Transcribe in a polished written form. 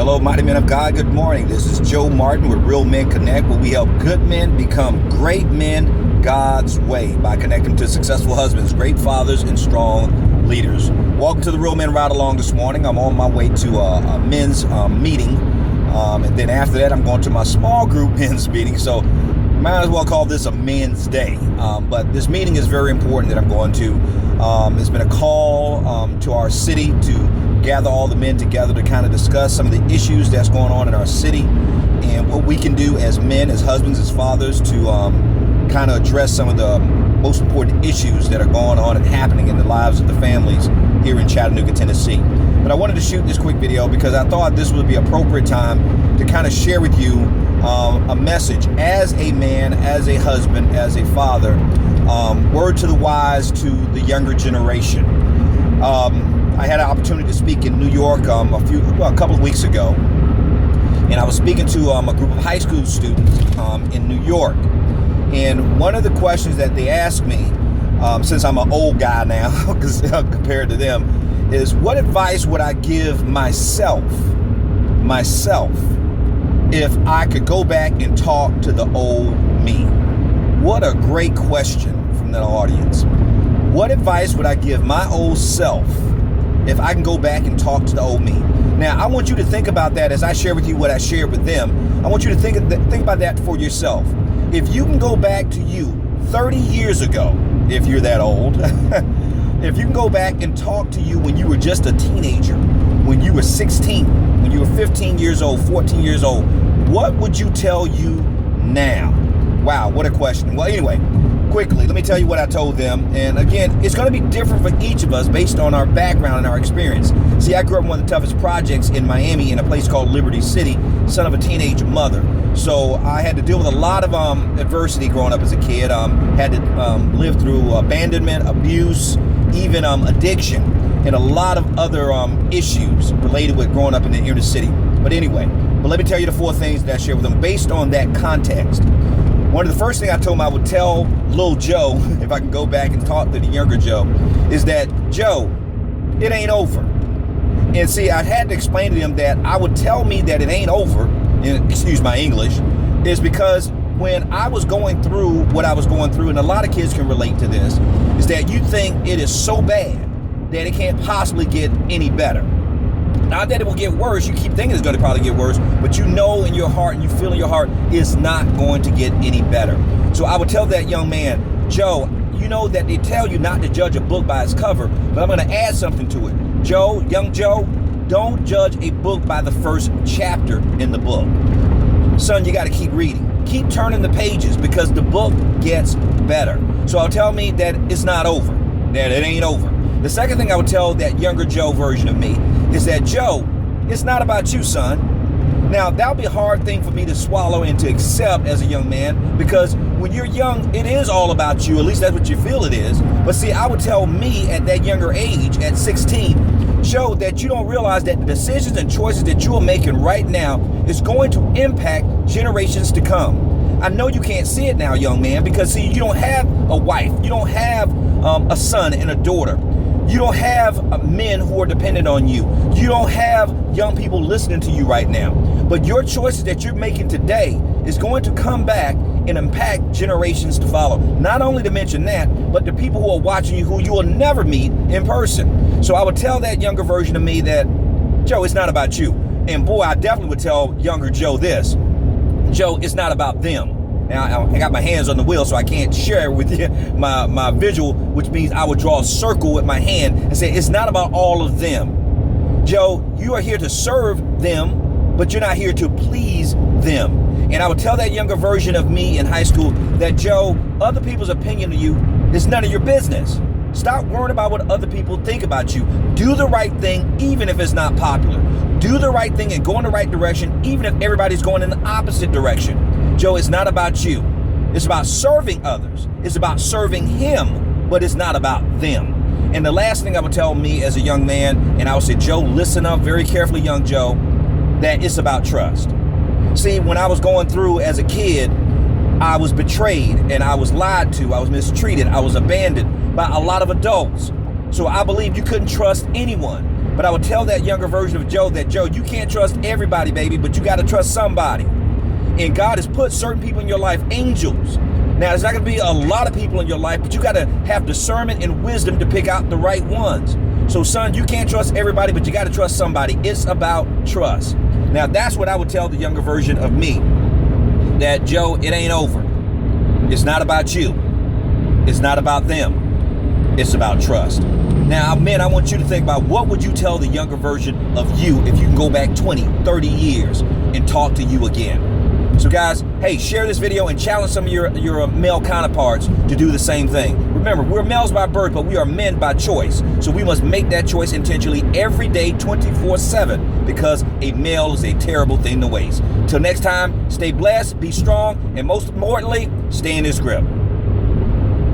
Hello, mighty men of God. Good morning. This is Joe Martin with Real Men Connect, where we help good men become great men God's way by connecting to successful husbands, great fathers, and strong leaders. Welcome to the Real Men Ride Along this morning. I'm on my way to a men's meeting, and then after that, I'm going to my small group men's meeting. So might as well call this a men's day. But this meeting is very important that I'm going to. It's been a call to our city to gather all the men together to kind of discuss some of the issues that's going on in our city and what we can do as men, as husbands, as fathers to kind of address some of the most important issues that are going on and happening in the lives of the families here in Chattanooga, Tennessee. But I wanted to shoot this quick video because I thought this would be appropriate time to kind of share with you a message as a man, as a husband, as a father, word to the wise to the younger generation. I had an opportunity to speak in New York a couple of weeks ago, and I was speaking to a group of high school students in New York. And one of the questions that they asked me, since I'm an old guy now compared to them, is what advice would I give myself if I could go back and talk to the old me? What a great question from the audience. What advice would I give my old self if I can go back and talk to the old me? Now, I want you to think about that as I share with you what I shared with them. I want you to think about that for yourself. If you can go back to you 30 years ago, if you're that old, if you can go back and talk to you when you were just a teenager, when you were 16, when you were 15 years old, 14 years old, what would you tell you now? Wow, what a question. Well, anyway, quickly, let me tell you what I told them. And again, it's going to be different for each of us based on our background and our experience. See, I grew up in one of the toughest projects in Miami in a place called Liberty City, son of a teenage mother. So I had to deal with a lot of adversity growing up as a kid. Had to live through abandonment, abuse, even addiction, and a lot of other issues related with growing up in the inner city. But anyway, let me tell you the four things that I shared with them based on that context. One of the first things I told him I would tell little Joe, if I can go back and talk to the younger Joe, is that, Joe, it ain't over. And see, I had to explain to him that I would tell me that it ain't over, and excuse my English, is because when I was going through what I was going through, and a lot of kids can relate to this, is that you think it is so bad that it can't possibly get any better. Not that it will get worse, you keep thinking it's going to probably get worse, but you know in your heart and you feel in your heart it's not going to get any better. So I would tell that young man, Joe, you know that they tell you not to judge a book by its cover, but I'm going to add something to it. Joe, young Joe, don't judge a book by the first chapter in the book. Son, you got to keep reading. Keep turning the pages because the book gets better. So I'll tell me that it's not over, that it ain't over. The second thing I would tell that younger Joe version of me is that, Joe, it's not about you, son. Now, that'll be a hard thing for me to swallow and to accept as a young man because when you're young, it is all about you. At least that's what you feel it is. But see, I would tell me at that younger age, at 16, Joe, that you don't realize that the decisions and choices that you are making right now is going to impact generations to come. I know you can't see it now, young man, because see, you don't have a wife. You don't have a son and a daughter. You don't have men who are dependent on you. You don't have young people listening to you right now. But your choices that you're making today is going to come back and impact generations to follow. Not only to mention that, but the people who are watching you who you will never meet in person. So I would tell that younger version of me that, Joe, it's not about you. And boy, I definitely would tell younger Joe this. Joe, it's not about them. Now, I got my hands on the wheel, so I can't share with you my visual, which means I would draw a circle with my hand and say, it's not about all of them. Joe, you are here to serve them, but you're not here to please them. And I would tell that younger version of me in high school that, Joe, other people's opinion of you is none of your business. Stop worrying about what other people think about you. Do the right thing, even if it's not popular. Do the right thing and go in the right direction, even if everybody's going in the opposite direction. Joe, it's not about you. It's about serving others. It's about serving him, but it's not about them. And the last thing I would tell me as a young man, and I would say, Joe, listen up very carefully, young Joe, that it's about trust. See, when I was going through as a kid, I was betrayed and I was lied to. I was mistreated. I was abandoned by a lot of adults. So I believe you couldn't trust anyone. But I would tell that younger version of Joe that, Joe, you can't trust everybody, baby, but you got to trust somebody. And God has put certain people in your life, angels. Now, there's not going to be a lot of people in your life, but you got to have discernment and wisdom to pick out the right ones. So, son, you can't trust everybody, but you got to trust somebody. It's about trust. Now, that's what I would tell the younger version of me, that, Joe, it ain't over. It's not about you. It's not about them. It's about trust. Now, men, I want you to think about, what would you tell the younger version of you if you can go back 20, 30 years and talk to you again? So guys, hey, share this video and challenge some of your male counterparts to do the same thing. Remember, we're males by birth, but we are men by choice. So we must make that choice intentionally every day, 24/7, because a male is a terrible thing to waste. Till next time, stay blessed, be strong, and most importantly, stay in his grip.